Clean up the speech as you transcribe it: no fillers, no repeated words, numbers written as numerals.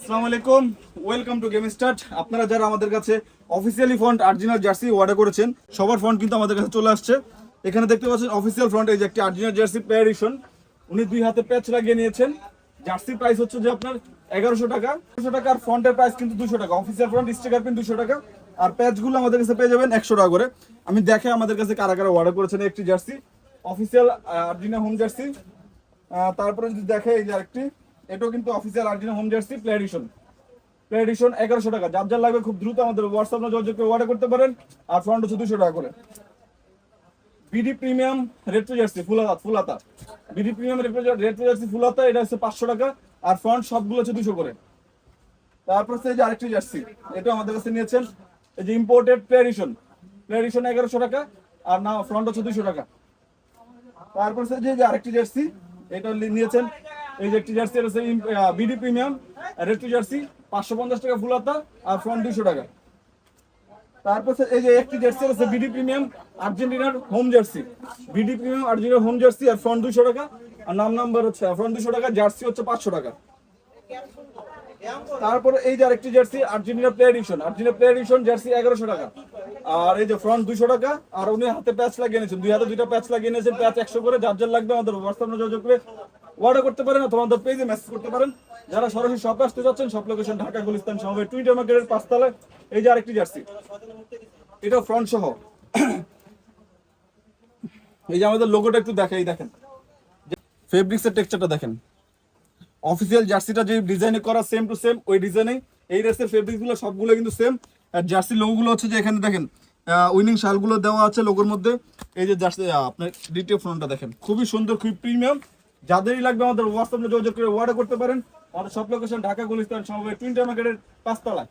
আসসালামু আলাইকুম, welcome to game start. আপনারা যারা আমাদের কাছে officially font original jersey order করেছেন সবার ফন্ট কিন্তু আমাদের কাছে চলে আসছে। এখানে দেখতে পাচ্ছেন অফিসিয়াল ফন্ট, এই যে একটি অরিজিনাল জার্সি প্লেয়ার এডিশন। উনি 2 হাতে প্যাচ লাগিয়ে নিয়েছেন। জার্সির প্রাইস হচ্ছে যে আপনার 1100 টাকা। 1100 টাকা আর ফন্টের প্রাইস কিন্তু 200 টাকা। অফিসিয়াল ফন্ট স্টিকার পিন 200 টাকা আর প্যাচগুলো আমাদের কাছে পেয়ে যাবেন 100 টাকা করে। আমি দেখে আমাদের কাছে কারা কারা অর্ডার করেছেন একটি jersey official original home jersey. তারপরে যদি দেখে এই যে আরেকটি, এটাও কিন্তু official original home jersey play addition. Play addition 1100 টাকা। যার যার লাগবে খুব দ্রুত আমাদের হোয়াটসঅ্যাপে যোগাযোগ করে অর্ডার করতে পারেন। আর ফন্ট হচ্ছে 200 টাকা করে। বিডি প্রিমিয়াম রেট্রো জার্সি ফুলাতা বিডি প্রিমিয়াম রেট্রো জার্সি ফুলাতা, এটা হচ্ছে 500 টাকা আর ফন্ট সবগুলো হচ্ছে 200 করে। তারপর হচ্ছে এই যে আরেকটি জার্সি, এটা আমাদের কাছে নিয়েছেন, এই যে ইম্পোর্টেড প্লে এডিশন 1100 টাকা আর না ফ্রন্ট হচ্ছে 200 টাকা। তারপর হচ্ছে যে আরেকটি জার্সি, এটা নিয়েছেন, এই যে একটি জার্সি, এটা হচ্ছে বিডি প্রিমিয়াম রেট্রো জার্সি 550 টাকা ফুলাতা আর ফ্রন্ট 200 টাকা। তারপর এই যে একটি জার্সি আছে বিডি প্রিমিয়াম আর্জেন্টিনার হোম জার্সি, বিডি প্রিমিয়াম আর্জেন্টিনার হোম জার্সি আর ফ্রন্ট 200 টাকা আর নাম্বার হচ্ছে ফ্রন্ট 200 টাকা, জার্সি হচ্ছে 500 টাকা। তারপর এই যে আরেকটি jersey Argentina play addition jersey 1100 টাকা আর এই যে ফ্রন্ট 200 টাকা আর উনি হাতে প্যাচ লাগিয়ে নিয়েছেন, 2 হাতে 2টা প্যাচ লাগিয়ে নিয়েছেন, প্যাচ 100 করে। যার যার লাগবে আমাদের হোয়াটসঅ্যাপে যোগাযোগ করে অর্ডার করতে পারেন অথবা আমাদের পেজে মেসেজ করতে পারেন। যারা সরাসরি শপে আসতে যাচ্ছেন, সব লোকেশন ঢাকা গুলিস্তান সমবায় টুইটার মার্কেটের 5 তলায়। এই যে আরেকটি জার্সি, এটা ফ্রন্ট সহ। এই যে আমাদের লোগোটা একটু দেখেন, ফেব্রিক্সের টেক্সচারটা দেখেন। অফিসিয়াল জার্সিটা যে ডিজাইনে করা সেম টু সেম ওই ডিজাইনে এই রেসের ফেব্রিকগুলো সবগুলো কিন্তু সেম। আর জার্সি লোগোগুলো হচ্ছে যে এখানে দেখেন উইনিং শালগুলো দেওয়া আছে লোগোর মধ্যে। এই যে জার্সি আপনার ডিটেল ফ্রন্টটা দেখেন, খুবই সুন্দর, খুবই প্রিমিয়াম। যাদেরই লাগবে আমাদের হোয়াটসঅ্যাপে যোগাযোগ করে অর্ডার করতে পারেন। আমাদের সব লোকেশন ঢাকা গুলিস্তান সমবায় টুইটার মার্কেটের 5 তলায়।